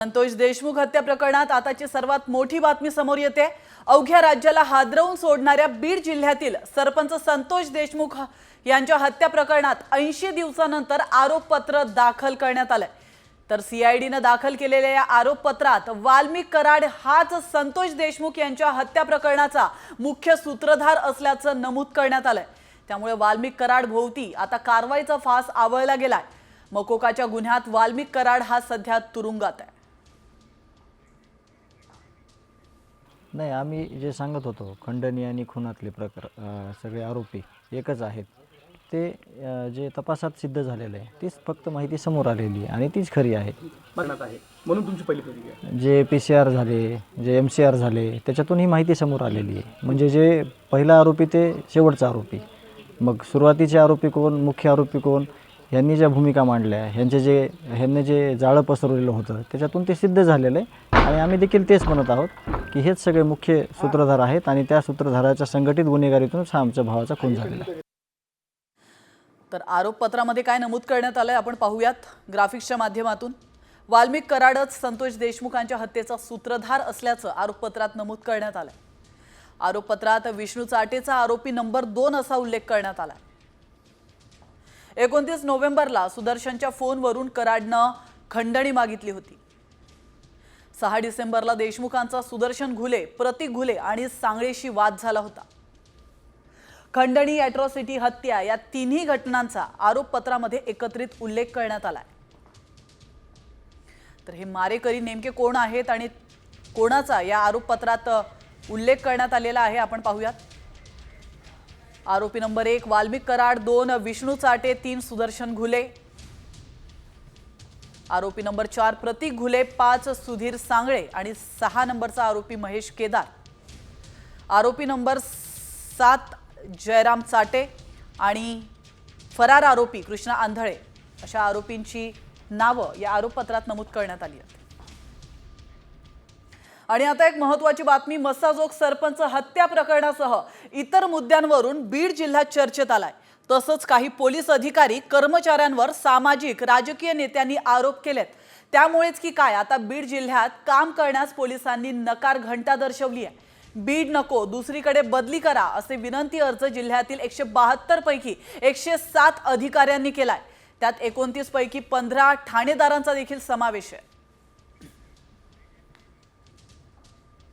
संतोष देशमुख हत्या प्रकरणात आताची सर्वात मोठी बातमी समोर येते। अवघ्या राज्याला हादरवून सोडणाऱ्या बीड जिल्ह्यातील सरपंच संतोष देशमुख यांच्या हत्या प्रकरणात 80 दिवसानंतर आरोपपत्र दाखल करण्यात आले। तर सीआयडीने दाखल केलेल्या या आरोपपत्रात वाल्मिक कराड हाच संतोष देशमुख यांच्या हत्या प्रकरणाचा मुख्य सूत्रधार असल्याचं नमूद करण्यात आलंय। त्यामुळे वाल्मिक कराड भोवती आता कारवाईचा फास आवळला गेलाय। मकोकाच्या गुन्ह्यात वाल्मिक कराड हा सध्या तुरुंगात आहे। नाही, आम्ही जे सांगत होतो खंडणी आणि खुनातले सगळे आरोपी एकच आहेत, ते जे तपासात सिद्ध झालेलं आहे तीच फक्त माहिती समोर आलेली आहे आणि तीच खरी आहे। म्हणून तुमची पहिली प्रतिक्रिया जे PCR झाले, जे MCR झाले, त्याच्यातून ही माहिती समोर आलेली आहे। म्हणजे जे पहिला आरोपी ते शेवटचा आरोपी, मग सुरुवातीचे आरोपी कोण, मुख्य आरोपी कोण, यांनी ज्या भूमिका मांडल्या, ह्यांनी जे जाळं पसरवलेलं होतं त्याच्यातून ते सिद्ध झालेलं आहे। आणि आम्ही देखील तेच म्हणत आहोत की हेच सगळे मुख्य सूत्रधार आहेत आणि त्या सूत्रधाराच्या संघटित गुन्हेगारीतून आमच्या भावाचा खून झालेला आहे। तर आरोपपत्रामध्ये काय नमूद करण्यात आलंय आपण पाहूयात ग्राफिक्सच्या माध्यमातून। वाल्मिक कराडच संतोष देशमुखांच्या हत्येचा सूत्रधार असल्याचं आरोपपत्रात नमूद करण्यात आलंय। आरोपपत्रात विष्णू चाटेचा आरोपी नंबर 2 असा उल्लेख करण्यात आलाय। 29 नोव्हेंबरला सुदर्शनच्या फोनवरून कराडनं खंडणी मागितली होती। 6 डिसेंबरला देशमुखांचा सुदर्शन घुले, प्रतीक घुले आणि सांगळेशी वाद झाला होता। खंडणी, ॲट्रॉसिटी, हत्या या तिन्ही घटनांचा आरोपपत्रामध्ये एकत्रित उल्लेख करण्यात आलाय। तर हे मारेकरी नेमके कोण आहेत आणि कोणाचा या आरोपपत्रात उल्लेख करण्यात आलेला आहे आपण पाहूयात। आरोपी नंबर 1 वाल्मिक कराड, 2 विष्णू चाटे, 3 सुदर्शन घुले। आरोपी नंबर 4 प्रतीक घुले, 5 सुधीर सांगळे आणि 6 नंबरचा आरोपी महेश केदार। आरोपी नंबर 7 जयराम चाटे आणि फरार आरोपी कृष्णा आंधळे अशा आरोपींची नावं या आरोपपत्रात नमूद करण्यात आली आहेत। आणि आता एक महत्त्वाची बातमी, मस्साजोग सरपंच हत्या प्रकरणासह इतर मुद्द्यांवरून बीड जिल्ह्यात चर्चेत आलाय। तसंच काही पोलीस अधिकारी, कर्मचाऱ्यांवर सामाजिक, राजकीय नेत्यांनी आरोप केलेत। त्यामुळेच की काय आता बीड जिल्ह्यात काम करण्यास पोलिसांनी नकार घंटा दर्शवली आहे। बीड नको, दुसरीकडे बदली करा असे विनंती अर्ज जिल्ह्यातील 172 पैकी 107 अधिकाऱ्यांनी केलाय। त्यात 29 पैकी 15 ठाणेदारांचा देखील समावेश आहे।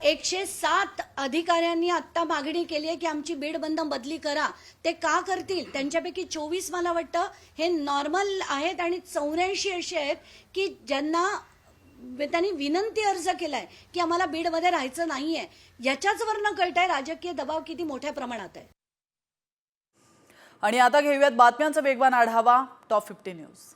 107 अधिकाऱ्यांनी आता मागणी केली आहे की आमची बीड बंद बदली करा। ते का करतील? त्यांच्यापैकी 24 मला वाटतं हे नॉर्मल आहेत आणि 84 असे आहेत की ज्यांना त्यांनी विनंती अर्ज केलाय की आम्हाला बीडमध्ये राहायचं नाहीये। याच्याच वरनं कळतंय राजकीय दबाव किती मोठ्या प्रमाणात आहे। आणि आता घेऊयात बातम्यांचा वेगवान आढावा। Top 50 news.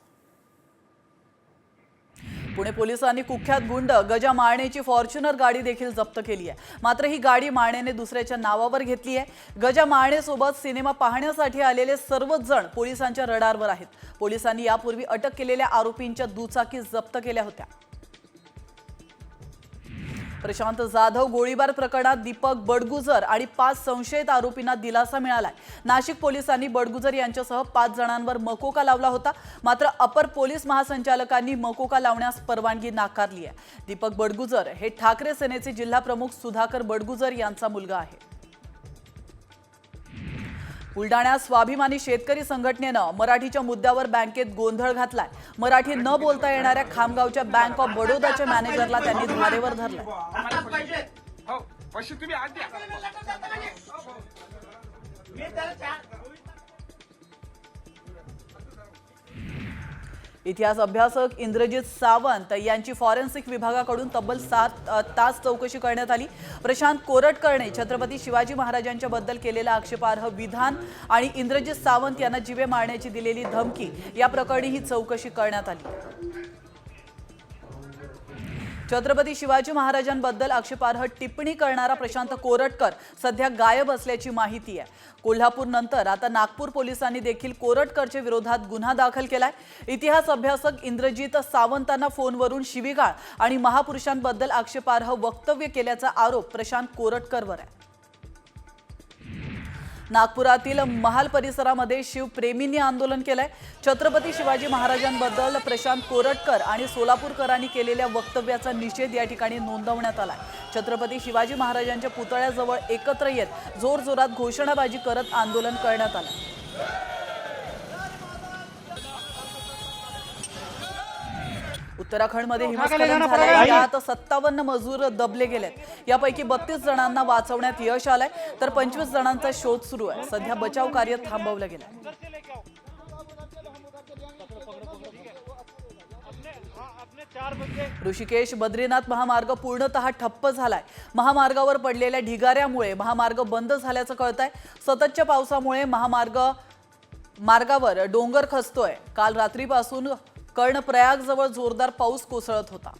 पुणे पोलिसांनी कुख्यात गुंड गजा माळणेची फॉर्च्युनर गाडी देखील जप्त केली आहे। मात्र ही गाडी माळणेने दुसऱ्याच्या नावावर घेतली आहे। गजा माळणेसोबत सिनेमा पाहण्यासाठी आलेले सर्वच जण पोलिसांच्या रडारवर आहेत। पोलिसांनी यापूर्वी अटक केलेल्या आरोपींच्या दुचाकी जप्त केल्या होत्या। प्रशांत जाधव गोळीबार प्रकरणात दीपक बडगुजर आणि 5 संशयित आरोपींना दिलासा मिळालाय। नाशिक पोलिसांनी बडगुजर यांच्यासह 5 जणांवर मकोका लावला होता। मात्र अपर पोलीस महासंचालकांनी मकोका लावण्यास परवानगी नाकारली आहे। दीपक बडगुजर हे ठाकरे सेनेचे जिल्हा प्रमुख सुधाकर बडगुजर यांचा मुलगा आहे। बुलडाण्यात स्वाभिमानी शेतकरी संघटनेनं मराठीच्या मुद्द्यावर बँकेत गोंधळ घातलाय। मराठी न बोलता येणाऱ्या खामगावच्या बँक ऑफ बडोदाच्या मॅनेजरला त्यांनी धारेवर धरलं। इतिहास अभ्यासक इंद्रजित सावंत यांची फॉरेन्सिक विभागाकडून तब्बल 7 तास चौकशी करण्यात आली। प्रशांत कोरटकरने छत्रपती शिवाजी महाराजांच्या बद्दल केलेलं आक्षेपार्ह विधान आणि इंद्रजित सावंत यांना जीवे मारण्याची दिलेली धमकी या प्रकरणी ही चौकशी करण्यात आली। छत्रपती शिवाजी महाराजांबद्दल आक्षेपार्ह टिप्पणी करणारा प्रशांत कोरटकर सध्या गायब असल्याची माहिती आहे। कोल्हापूर नंतर आता नागपूर पोलिसांनी देखील कोरटकरच्या विरोधात गुन्हा दाखल केलाय। इतिहास अभ्यासक इंद्रजित सावंतांना फोनवरून शिवीगाळ आणि महापुरुषांबद्दल आक्षेपार्ह वक्तव्य केल्याचा आरोप प्रशांत कोरटकरवर आहे। नागपुरातील महाल परिसरामध्ये शिवप्रेमींनी आंदोलन केलंय। छत्रपती शिवाजी महाराजांबद्दल प्रशांत कोरटकर आणि सोलापूरकरांनी केलेल्या वक्तव्याचा निषेध या ठिकाणी नोंदवण्यात आलाय। छत्रपती शिवाजी महाराजांच्या पुतळ्याजवळ एकत्र येत जोरजोरात घोषणाबाजी करत आंदोलन करण्यात आलं। उत्तराखंडमध्ये हिमस्खलन झालंय। यात 57 मजूर दबले गेलेत। यापैकी 32 जणांना वाचवण्यात यश आलंय तर 25 जणांचा शोध सुरू आहे। सध्या बचाव कार्य थांबवलं गेलंय। ऋषिकेश बद्रीनाथ महामार्ग पूर्णतः ठप्प झालाय। महामार्गावर पडलेल्या ढिगाऱ्यामुळे महामार्ग बंद झाल्याचं कळतंय। सततच्या पावसामुळे मार्गावर डोंगर खचतोय। काल रात्रीपासून कर्णप्रयागजवळ जोरदार पाऊस कोसळत होता।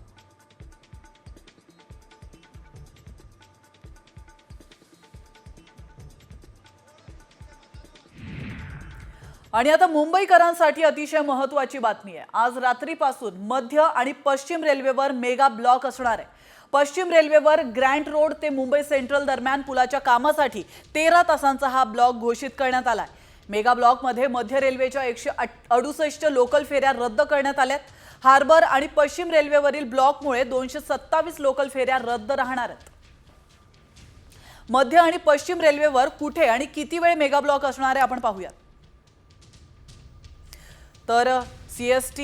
आणि आता मुंबईकरांसाठी अतिशय महत्त्वाची बातमी आहे। आज रात्रीपासून मध्य आणि पश्चिम रेल्वेवर मेगा ब्लॉक असणार आहे। पश्चिम रेल्वेवर ग्रँट रोड ते मुंबई सेंट्रल दरम्यान पुलाच्या कामासाठी 13 तासांचा हा ब्लॉक घोषित करण्यात आलाय। मेगा ब्लॉकमध्ये मध्य रेल्वेच्या 168 लोकल फेऱ्या रद्द करण्यात आल्यात। हार्बर आणि पश्चिम रेल्वेवरील ब्लॉकमुळे 227 लोकल फेऱ्या रद्द राहणार आहेत। मध्य आणि पश्चिम रेल्वेवर कुठे आणि किती वेळ मेगा ब्लॉक असणार आहे आपण पाहूयात। तर CST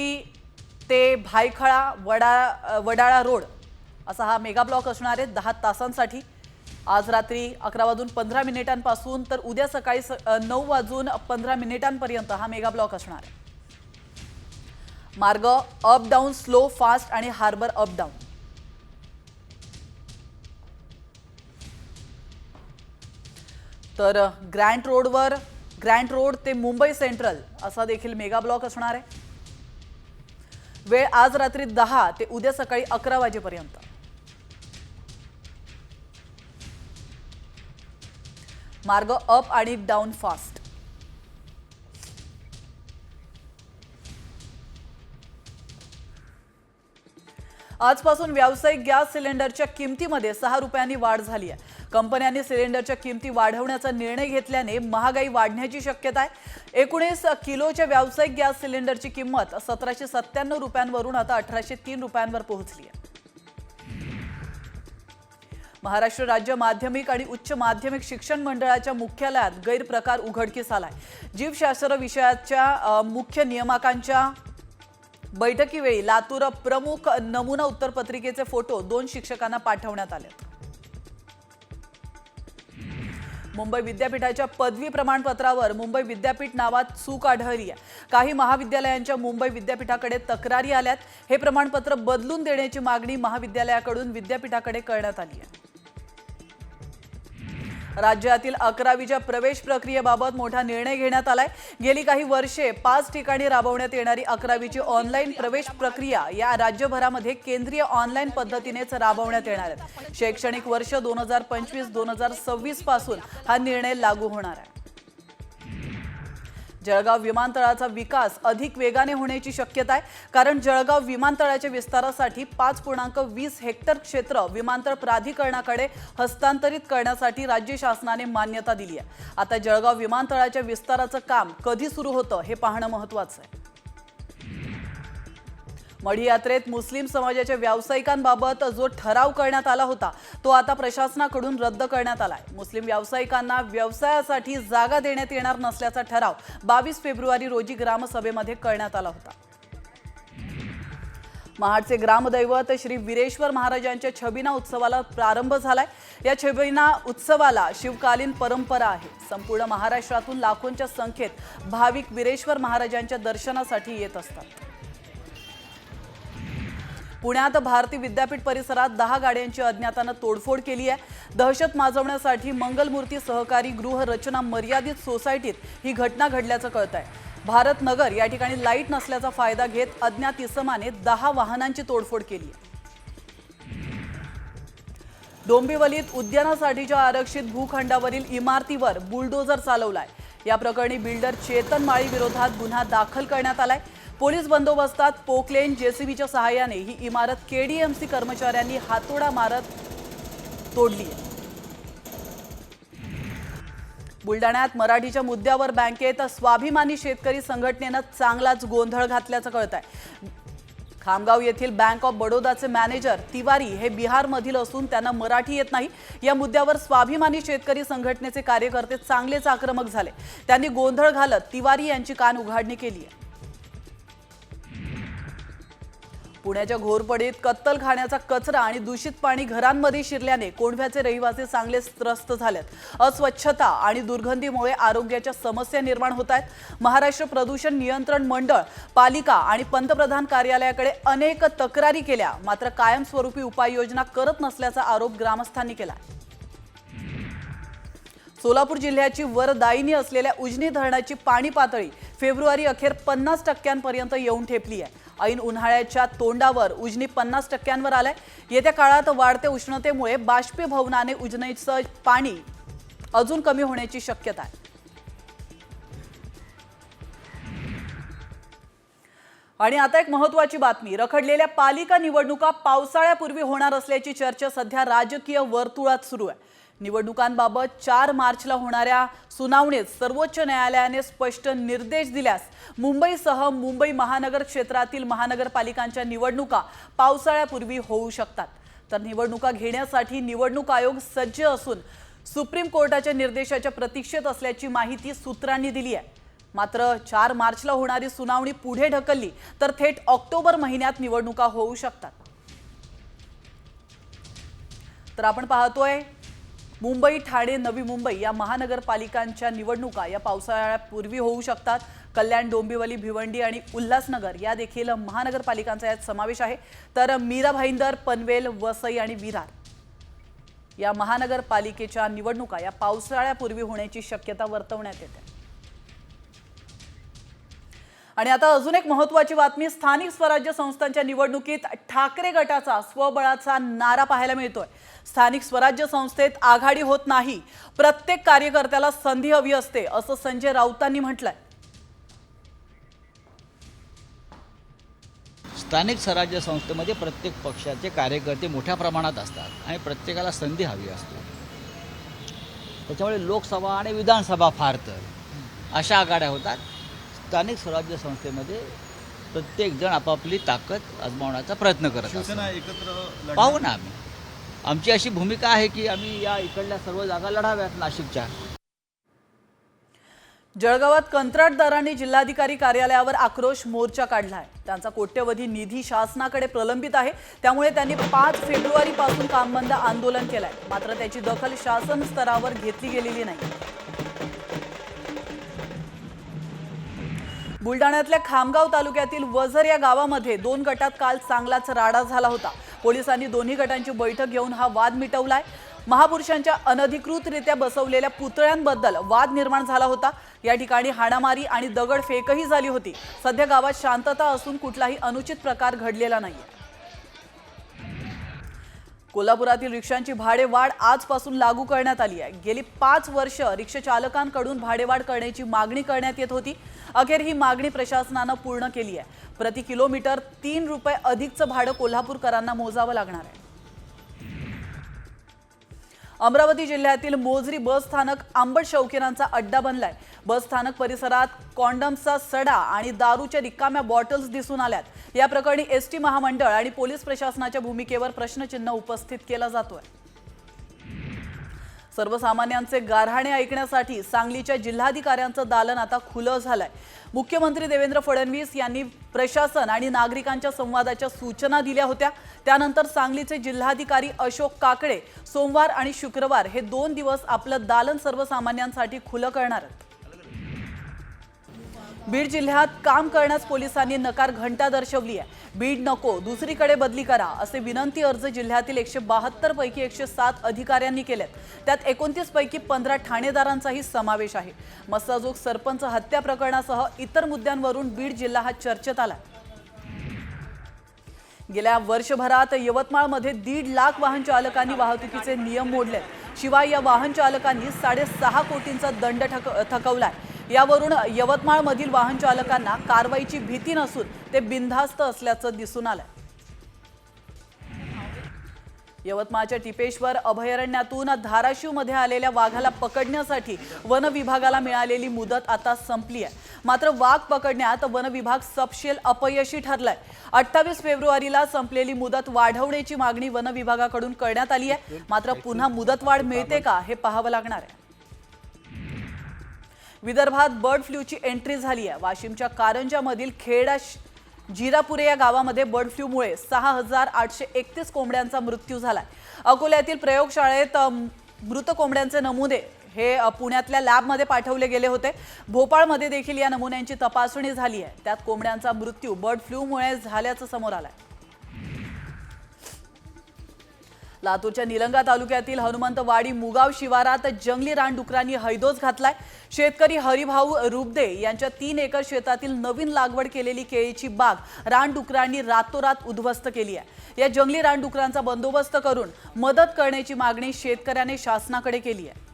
ते भायखळा वडाळा रोड असा हा मेगा ब्लॉक असणार आहे 10 तासांसाठी। आज रात्री 11:15 तर उद्या सकाळी 9:15 हा मेगा ब्लॉक असणार आहे। मार्ग अप डाऊन, स्लो, फास्ट आणि हार्बर अप डाऊन। तर ग्रँट रोड ते मुंबई सेंट्रल असा देखील मेगा ब्लॉक असणार आहे। वेळ आज रात्री 10 ते उद्या सकाळी 11 वाजेपर्यंत। मार्ग अप आणि डाऊन फास्ट। आजपासून व्यावसायिक गॅस सिलेंडरच्या किमतीमध्ये 6 रुपयांनी वाढ झाली आहे। कंपन्यांनी सिलेंडरच्या किमती वाढवण्याचा निर्णय घेतल्याने महागाई वाढण्याची शक्यता आहे। 19 किलोच्या व्यावसायिक गॅस सिलेंडरची किंमत 1797 रुपयांवरून आता 1803 रुपयांवर पोहोचली आहे। महाराष्ट्र राज्य माध्यमिक आणि उच्च माध्यमिक शिक्षण मंडळाच्या मुख्यालयात गैरप्रकार उघडकीस आलाय। जीवशास्त्र विषयाच्या मुख्य नियामकांच्या बैठकीवेळी लातूर प्रमुख नमुना उत्तरपत्रिकेचे फोटो 2 शिक्षकांना पाठवण्यात आले। मुंबई विद्यापीठाच्या पदवी प्रमाणपत्रावर मुंबई विद्यापीठ नावात चूक आढळली आहे। काही महाविद्यालयांच्या मुंबई विद्यापीठाकडे तक्रारी आल्यात। हे प्रमाणपत्र बदलून देण्याची मागणी महाविद्यालयाकडून विद्यापीठाकडे करण्यात आली आहे। राज्यातील 11वीच्या प्रवेश प्रक्रियेबाबत मोठा निर्णय घेण्यात आलाय। गेली काही वर्षे 5 ठिकाणी राबवण्यात येणारी 11वीची ऑनलाईन प्रवेश प्रक्रिया या राज्यभरामध्ये केंद्रीय ऑनलाईन पद्धतीनेच राबवण्यात येणार आहे। शैक्षणिक वर्ष 2025-2026 पासून हा निर्णय लागू होणार आहे। जळगाव विमानतळाचा विकास अधिक वेगाने होण्याची शक्यता आहे, कारण जळगाव विमानतळाच्या विस्तारासाठी 5.20 हेक्टर क्षेत्र विमानतळ प्राधिकरणाकडे हस्तांतरित करण्यासाठी राज्य शासनाने मान्यता दिली आहे। आता जळगाव विमानतळाच्या विस्ताराचं काम कधी सुरू होतं हे पाहणं महत्त्वाचं आहे। मढी यात्रेत मुस्लिम समाजाच्या व्यावसायिकांबाबत जो ठराव करण्यात आला होता तो आता प्रशासनाकडून रद्द करण्यात आलाय। मुस्लिम व्यावसायिकांना व्यवसायासाठी जागा देण्यात येणार नसल्याचा ठराव 22 फेब्रुवारी रोजी ग्रामसभेमध्ये करण्यात आला होता। महाडचे ग्रामदैवत श्री वीरेश्वर महाराजांच्या छबिना उत्सवाला प्रारंभ झालाय। या छबिना उत्सवाला शिवकालीन परंपरा आहे। संपूर्ण महाराष्ट्रातून लाखोंच्या संख्येत भाविक वीरेश्वर महाराजांच्या दर्शनासाठी येत असतात। पुण्यात भारती विद्यापीठ परिसरात 10 गाड्यांची अज्ञातानं तोडफोड केली आहे। दहशत माजवण्यासाठी मंगलमूर्ती सहकारी गृह रचना मर्यादित सोसायटीत ही घटना घडल्याचं कळतंय। भारत नगर या ठिकाणी लाईट नसल्याचा फायदा घेत अज्ञात इसमाने 10 वाहनांची तोडफोड केली आहे। डोंबिवलीत उद्यानासाठीच्या आरक्षित भूखंडावरील इमारतीवर बुलडोझर चालवलाय। या प्रकरणी बिल्डर चेतन माळी विरोधात गुन्हा दाखल करण्यात आलाय। पोलीस बंदोबस्तात पोकलेन जेसीबीच्या सहाय्याने ही इमारत KDMC कर्मचाऱ्यांनी हातोडा मारत तोडली आहे। बुलढाण्यात मराठीच्या मुद्द्यावर बँकेत स्वाभिमानी शेतकरी संघटनेनं चांगलाच गोंधळ घातल्याचं कळतंय। खामगाव येथील बँक ऑफ बडोदाचे मॅनेजर तिवारी हे बिहारमधील असून त्यांना मराठी येत नाही। या मुद्द्यावर स्वाभिमानी शेतकरी संघटनेचे कार्यकर्ते चांगलेच आक्रमक झाले। त्यांनी गोंधळ घालत तिवारी यांची कान उघाडणी केली आहे। पुण्याच्या घोरपडीत कत्तलखान्याचा कचरा आणि दूषित पाणी घरांमध्ये शिरल्याने कोंढव्याचे रहिवासी चांगलेच त्रस्त झालेत। अस्वच्छता आणि दुर्गंधीमुळे आरोग्याच्या समस्या निर्माण होत आहेत। महाराष्ट्र प्रदूषण नियंत्रण मंडळ, पालिका आणि पंतप्रधान कार्यालयाकडे अनेक तक्रारी केल्या, मात्र कायमस्वरूपी उपाययोजना करत नसल्याचा आरोप ग्रामस्थांनी केला। सोलापूर जिल्ह्याची वरदायिनी असलेल्या उजनी धरणाची पाणी पातळी फेब्रुवारी अखेर 50% येऊन ठेपली आहे। ऐन उन्हाळ्याच्या तोंडावर उजनी 50% आलाय। येत्या काळात वाढत्या उष्णतेमुळे बाष्पीभवनाने उजनीचं पाणी अजून कमी होण्याची शक्यता आहे। आणि आता एक महत्त्वाची बातमी, रखडलेल्या पालिका निवडणुका पावसाळ्यापूर्वी होणार असल्याची चर्चा सध्या राजकीय वर्तुळात सुरू आहे। निवडणुकांबाबत 4 मार्चला होणाऱ्या सुनावणीत सर्वोच्च न्यायालयाने स्पष्ट निर्देश दिल्यास मुंबईसह मुंबई महानगर क्षेत्रातील महानगरपालिकांच्या निवडणुका पावसाळ्यापूर्वी होऊ शकतात। तर निवडणुका घेण्यासाठी निवडणूक आयोग सज्ज असून सुप्रीम कोर्टाच्या निर्देशाच्या प्रतीक्षेत असल्याची माहिती सूत्रांनी दिली आहे। मात्र 4 मार्चला होणारी सुनावणी पुढे ढकलली तर थेट ऑक्टोबर महिन्यात निवडणुका होऊ शकतात। तर आपण पाहतोय मुंबई, ठाणे, नवी मुंबई या महानगरपालिकांच्या निवडणुका या पावसाळ्यापूर्वी होऊ शकतात। कल्याण, डोंबिवली, भिवंडी आणि उल्हासनगर या देखील महानगरपालिकांचा यात समावेश आहे। तर मीरा भाईंदर, पनवेल, वसई आणि विरार या महानगरपालिकेच्या निवडणुका या पावसाळ्यापूर्वी होण्याची शक्यता वर्तवण्यात येते। आणि आता अजून एक महत्त्वाची बातमी, स्थानिक स्वराज्य संस्थांच्या निवडणुकीत ठाकरे गटाचा स्वबळाचा नारा पाहायला मिळतोय। स्थानिक स्वराज्य संस्थेत आघाडी होत नाही, प्रत्येक कार्यकर्त्याला संधी हवी असते, असं संजय राऊतांनी म्हटलंय। स्थानिक स्वराज्य संस्थेमध्ये प्रत्येक पक्षाचे कार्यकर्ते मोठ्या प्रमाणात असतात आणि प्रत्येकाला संधी हवी असते। त्याच्यामुळे लोकसभा आणि विधानसभा फार तर अशा आघाड्या होतात। स्थानिक स्वराज्य संस्थेमध्ये प्रत्येक जण आपापली ताकद आजमावण्याचा प्रयत्न करत असतात। पाहू ना, आमची अशी भूमिका आहे की आम्ही या इकडल्या सर्व जागा लढाव्यात नाशिकच्या। जळगावात कंत्राटदारांनी जिल्हाधिकारी कार्यालयावर आक्रोश मोर्चा काढला आहे। त्यांचा कोट्यवधी निधी शासनाकडे प्रलंबित आहे, त्यामुळे त्यांनी 5 फेब्रुवारीपासून कामबंद आंदोलन केलंय। मात्र त्याची दखल शासन स्तरावर घेतली गेलेली नाही। बुलढाण्यातल्या खामगाव तालुक्यातील वझर या गावामध्ये 2 गटात काल चांगलाच राडा झाला होता। पोलिसांनी दोन्ही गटांची बैठक घेऊन हा वाद मिटवलाय। महापुरुषांच्या अनधिकृतरित्या बसवलेल्या पुतळ्यांबद्दल वाद निर्माण झाला होता। या ठिकाणी हाणामारी आणि दगडफेकही झाली होती। सध्या गावात शांतता असून कुठलाही अनुचित प्रकार घडलेला नाहीये। कोल्हापुरातील रिक्षांची भाडेवाढ आजपासून लागू करण्यात आली आहे। गेली 5 वर्ष रिक्षा चालकांकडून भाडेवाढ करण्याची मागणी करण्यात येत होती। अखेर ही मागणी प्रशासनानं पूर्ण केली आहे। प्रति किलोमीटर 3 रुपये अधिकचं भाडं कोल्हापूरकरांना मोजावं लागणार आहे। अमरावती जिल्ह्यातील मोझरी बस स्थानक आंबट शौकीरांचा अड्डा बनलाय। बस स्थानक परिसरात कॉन्डम्सचा सडा आणि दारूच्या रिकाम्या बॉटल्स दिसून आल्यात। या प्रकरणी एसटी महामंडळ आणि पोलीस प्रशासनाच्या भूमिकेवर प्रश्नचिन्ह उपस्थित केला जातोय। सर्वसामान्यांचे गाऱ्हाणे ऐकण्यासाठी सांगलीच्या जिल्हाधिकाऱ्यांचं दालन आता खुलं झालंय। मुख्यमंत्री देवेंद्र फडणवीस यांनी प्रशासन आणि नागरिकांच्या संवादाच्या सूचना दिल्या होत्या। त्यानंतर सांगलीचे जिल्हाधिकारी अशोक काकडे सोमवार आणि शुक्रवार हे 2 दिवस आपलं दालन सर्वसामान्यांसाठी खुलं करणार आहेत। बीड जिल्ह्यात काम करण्यास पोलिसांनी नकार घंटा दर्शवली आहे। बीड नको, दुसरीकडे बदली करा असे विनंती अर्ज जिल्ह्यातील 172 पैकी 107 अधिकाऱ्यांनी केलेत। त्यात 29 पैकी 15 ठाणेदारांचाही समावेश आहे। मस्साजोग सरपंच हत्या प्रकरणासह इतर मुद्द्यांवरून बीड जिल्हा हा चर्चेत आला। गेल्या वर्षभरात यवतमाळमध्ये 1.5 लाख वाहन चालकांनी वाहतुकीचे नियम मोडले। शिवाय या वाहन चालकांनी 6.5 कोटींचा दंड थकवलाय। यावरून यवतमाळमधील वाहन चालकांना कारवाईची भीती नसून ते बिनधास्त असल्याचं दिसून आलंय। यवतमाळच्या टिपेश्वर अभयारण्यातून धाराशिवमध्ये आलेल्या वाघाला पकडण्यासाठी वन विभागाला मिळालेली मुदत आता संपली आहे. मात्र वाघ पकडण्यात वन विभाग सपशेल अपयशी ठरलाय. 28 फेब्रुवारीला संपलेली मुदत वाढवण्याची मागणी वन विभागाकडून करण्यात आली आहे. मात्र पुन्हा मुदतवाढ मिळते का हे पाहावं लागणार आहे. विदर्भात बर्ड फ्लूची एंट्री झाली आहे. वाशिमच्या कारंजामधील खेडा जिरापुरे या गावामध्ये बर्ड फ्लूमुळे 6,831 कोंबड्यांचा मृत्यू झालाय. अकोल्यातील प्रयोगशाळेत मृत कोंबड्यांचे नमुने हे पुण्यातल्या लॅबमध्ये पाठवले गेले होते. भोपाळमध्ये देखील या नमुन्यांची तपासणी झाली आहे. त्यात कोंबड्यांचा मृत्यू बर्ड फ्लूमुळे झाल्याचं समोर आलंय. लातूरच्या निलंगा तालुक्यातील हनुमंतवाडी मुगाव शिवारात जंगली रानडुकरांनी हैदोस घातलाय. शेतकरी हरिभाऊ रुबदे यांच्या 3 एकर शेतातील नवीन लागवड केलेली केळीची बाग रानडुकरांनी रातोरात उद्ध्वस्त केली आहे. या जंगली रानडुकरांचा बंदोबस्त करून मदत करण्याची मागणी शेतकऱ्याने शासनाकडे केली आहे.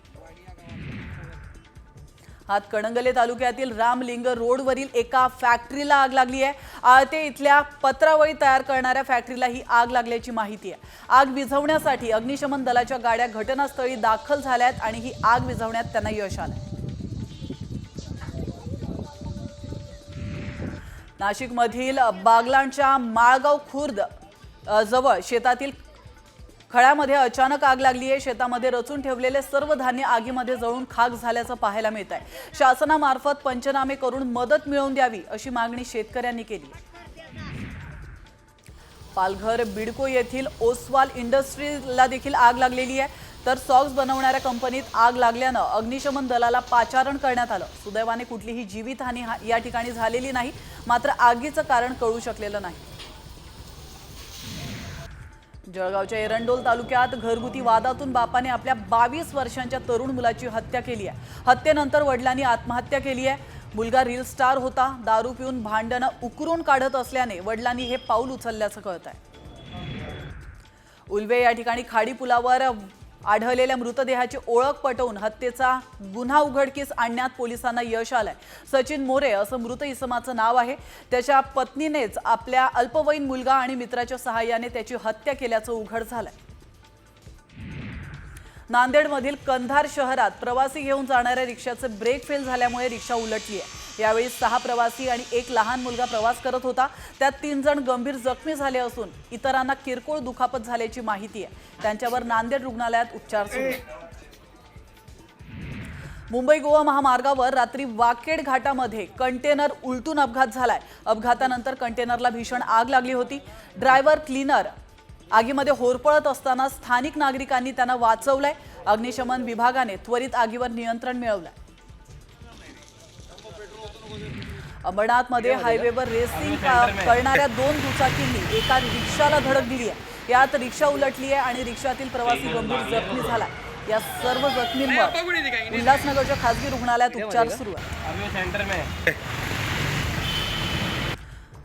हातकणंगले तालुक्यातील रामलिंग रोडवरील एका फॅक्टरीला आग लागली आहे. आळते इथल्या पत्रावळी तयार करणाऱ्या फॅक्टरीला ही आग लागल्याची माहिती आहे. आग विझवण्यासाठी अग्निशमन दलाच्या गाड्या घटनास्थळी दाखल झाल्यात आणि ही आग विझवण्यात त्यांना यश आलंय. नाशिकमधील बागलाणच्या माळगाव खुर्द जवळ शेतातील खळ्यामध्ये अचानक आग लागली आहे. शेतामध्ये रचून ठेवलेले सर्व धान्य आगीमध्ये जळून खाक झाल्याचं पाहायला मिळत आहे. शासनामार्फत पंचनामे करून मदत मिळवून द्यावी अशी मागणी शेतकऱ्यांनी केली. पालघर बिडको येथील ओसवाल इंडस्ट्रीजला देखील आग लागलेली आहे. तर सॉक्स बनवणाऱ्या कंपनीत आग लागल्यानं अग्निशमन दलाला पाचारण करण्यात आलं. सुदैवाने कुठलीही जीवितहानी या ठिकाणी झालेली नाही. मात्र आगीचं कारण कळू शकलेलं नाही. जळगावच्या एरंडोल तालुक्यात घरगुती वादातून बापाने आपल्या 22 वर्षांच्या तरुण मुलाची हत्या केली आहे. हत्येनंतर वडिलांनी आत्महत्या केली आहे. मुलगा रील स्टार होता. दारू पिऊन भांडणं उकरून काढत असल्याने वडिलांनी हे पाऊल उचलल्याचं कळत आहे. उल्वे या ठिकाणी खाडी पुलावर आढळलेल्या मृतदेहाची ओळख पटवून हत्येचा गुन्हा उघडकीस आणण्यात पोलिसांना यश आलंय. सचिन मोरे असं मृत इसमाचं नाव आहे. त्याच्या पत्नीनेच आपल्या अल्पवयीन मुलगा आणि मित्राच्या सहाय्याने त्याची हत्या केल्याचं उघड झालंय. नांदेडमधील कंधार शहरात प्रवासी घेऊन जाणाऱ्या रिक्षाचे ब्रेक फेल झाल्यामुळे रिक्षा उलटली आहे. यावेळी 6 प्रवासी आणि 1 लहान मुलगा प्रवास करत होता. त्यात 3 जण गंभीर जखमी झाले असून इतरांना किरकोळ दुखापत झाल्याची माहिती आहे. त्यांच्यावर नांदेड रुग्णालयात उपचार सुरू आहेत. मुंबई गोवा महामार्गावर रात्री वाकेड घाटामध्ये कंटेनर उलटून अपघात झालाय. अपघातानंतर कंटेनरला भीषण आग लागली होती. ड्रायव्हर क्लीनर आगीमध्ये होरपळत असताना स्थानिक नागरिकांनी त्यांना वाचवलंय. अग्निशमन विभागाने त्वरित आगीवर नियंत्रण मिळवलंय. अंबरनाथमध्ये हायवेवर रेसिंग करणाऱ्या 2 दुचाकींनी एका रिक्षाला धडक दिली आहे. यात रिक्षा उलटली आहे आणि रिक्षातील प्रवासी गंभीर जखमी झाला. या सर्व जखमींवर उल्हासनगरच्या खासगी रुग्णालयात उपचार सुरू आहेत.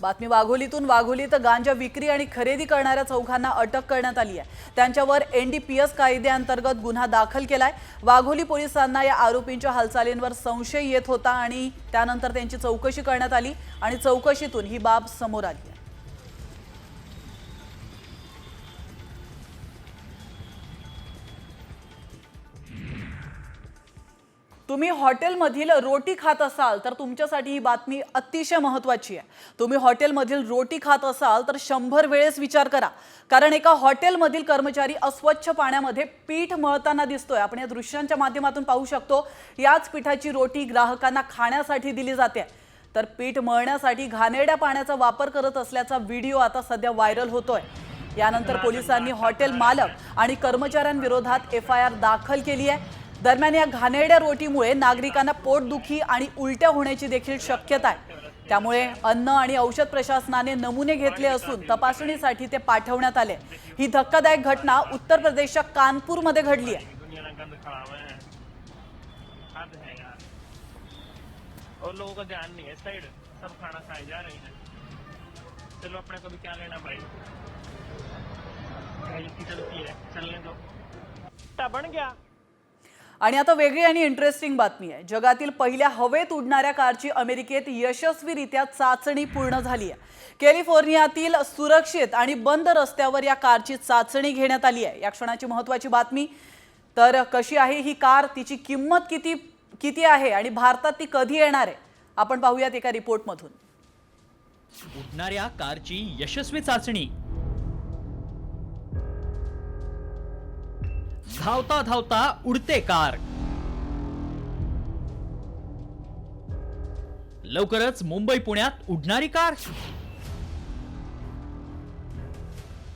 बातमी वाघोलीतून. वाघोलीत गांजा विक्री आणि खरेदी करणाऱ्या चौघांना अटक करण्यात आली आहे. त्यांच्यावर NDPS कायद्याअंतर्गत गुन्हा दाखल केलाय. वाघोली पोलिसांना या आरोपींच्या हालचालींवर संशय येत होता आणि त्यानंतर त्यांची चौकशी करण्यात आली आणि चौकशीतून ही बाब समोर आली आहे. तुम्ही हॉटेलमधील रोटी खात असाल तर तुमच्यासाठी ही बातमी अतिशय महत्त्वाची आहे. तुम्ही हॉटेलमधील रोटी खात असाल तर 100 वेळेस विचार करा. कारण एका हॉटेलमधील कर्मचारी अस्वच्छ पाण्यामध्ये पीठ मळताना दिसतोय. आपण या दृश्यांच्या माध्यमातून पाहू शकतो. याच पिठाची रोटी ग्राहकांना खाण्यासाठी दिली जाते. तर पीठ मळण्यासाठी घाणेरड्या पाण्याचा वापर करत असल्याचा व्हिडिओ आता सध्या व्हायरल होतोय. यानंतर पोलिसांनी हॉटेल मालक आणि कर्मचाऱ्यांविरोधात FIR दाखल केली आहे. दरम्यान या घाणेरड्या रोटीमुळे नागरिकांना पोटदुखी आणि उलट्या होण्याची देखील शक्यता आहे. त्यामुळे अन्न आणि औषध प्रशासनाने नमुने घेतले असून तपासणीसाठी ते पाठवण्यात आले. ही धक्कादायक घटना उत्तर प्रदेशच्या कानपूरमध्ये घडली आहे. और लोगों का ध्यान नहीं है. साइड सब खाना खाए जा रहे हैं. चलो अपने को भी क्या लेना भाई. चलती है चलने दो. बन गया. आणि आता वेगळी आणि इंटरेस्टिंग बातमी आहे. जगातील पहिल्या हवेत उडणाऱ्या कारची अमेरिकेत यशस्वीरित्या चाचणी पूर्ण झाली आहे. कॅलिफोर्नियातील सुरक्षित आणि बंद रस्त्यावर या कारची चाचणी घेण्यात आली आहे. या क्षणाची महत्त्वाची बातमी. तर कशी आहे ही कार, तिची किंमत किती आहे आणि भारतात ती कधी येणार आहे, आपण पाहूयात एका रिपोर्टमधून. उडणाऱ्या कारची यशस्वी चाचणी. धावता धावता उडते कार. लवकरच मुंबई पुण्यात उडणारी कार.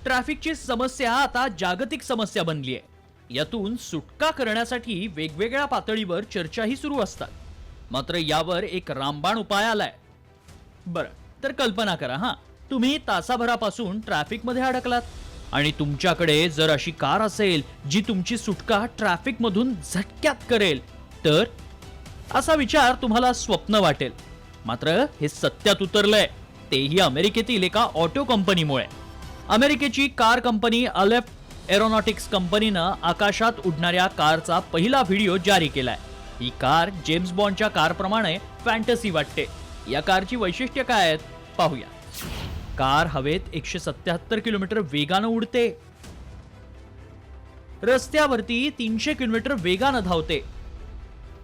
ट्रॅफिकची समस्या आता जागतिक समस्या बनली आहे. यातून सुटका करण्यासाठी वेगवेगळ्या पातळीवर चर्चाही सुरू असतात. मात्र यावर एक रामबाण उपाय आलाय. बरं, तर कल्पना करा हां, तुम्ही तासाभरापासून ट्रॅफिकमध्ये अडकलात आणि तुमच्याकडे जर अशी कार असेल जी तुमची सुटका ट्रॅफिकमधून झटक्यात करेल, तर असा विचार तुम्हाला स्वप्न वाटेल. मात्र हे सत्यात उतरलंय, तेही अमेरिकेतील एका ऑटो कंपनीमुळे. अमेरिकेची कार कंपनी अलेफ एरोनॉटिक्स कंपनीनं आकाशात उडणाऱ्या कारचा पहिला व्हिडिओ जारी केलाय. ही कार जेम्स बॉन्डच्या कारप्रमाणे फॅन्टसी वाटते. या कारची वैशिष्ट्य काय आहेत पाहूया. कार हवेत 177 किलोमीटर वेगानं उडते. रस्त्यावरती 300 किलोमीटर वेगानं धावते.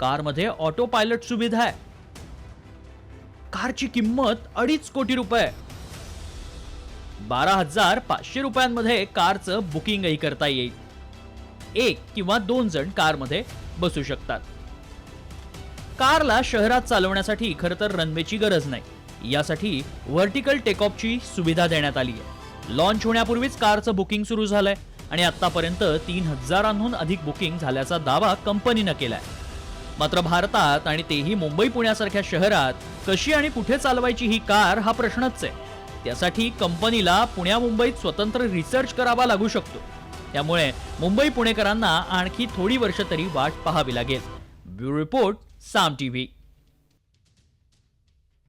कारमध्ये ऑटो पायलट सुविधा आहे. कारची किंमत 2.5 कोटी रुपये. 12,500 रुपयांमध्ये कारचं बुकिंगही करता येईल. 1 किंवा 2 जण कारमध्ये बसू शकतात. कारला शहरात चालवण्यासाठी खरं तर रनवेची गरज नाही. यासाठी व्हर्टिकल टेकऑफची सुविधा देण्यात आली आहे. लॉन्च होण्यापूर्वीच कारचं बुकिंग सुरू झालंय आणि आतापर्यंत 3,000हून अधिक बुकिंग झाल्याचा दावा कंपनीनं केलाय. मात्र भारतात आणि तेही मुंबई पुण्यासारख्या शहरात कशी आणि कुठे चालवायची ही कार हा प्रश्नच आहे. त्यासाठी कंपनीला पुण्या मुंबईत स्वतंत्र रिसर्च करावा लागू शकतो. त्यामुळे मुंबई पुणेकरांना आणखी थोडी वर्ष तरी वाट पाहावी लागेल. ब्युरो रिपोर्ट, साम टीव्ही.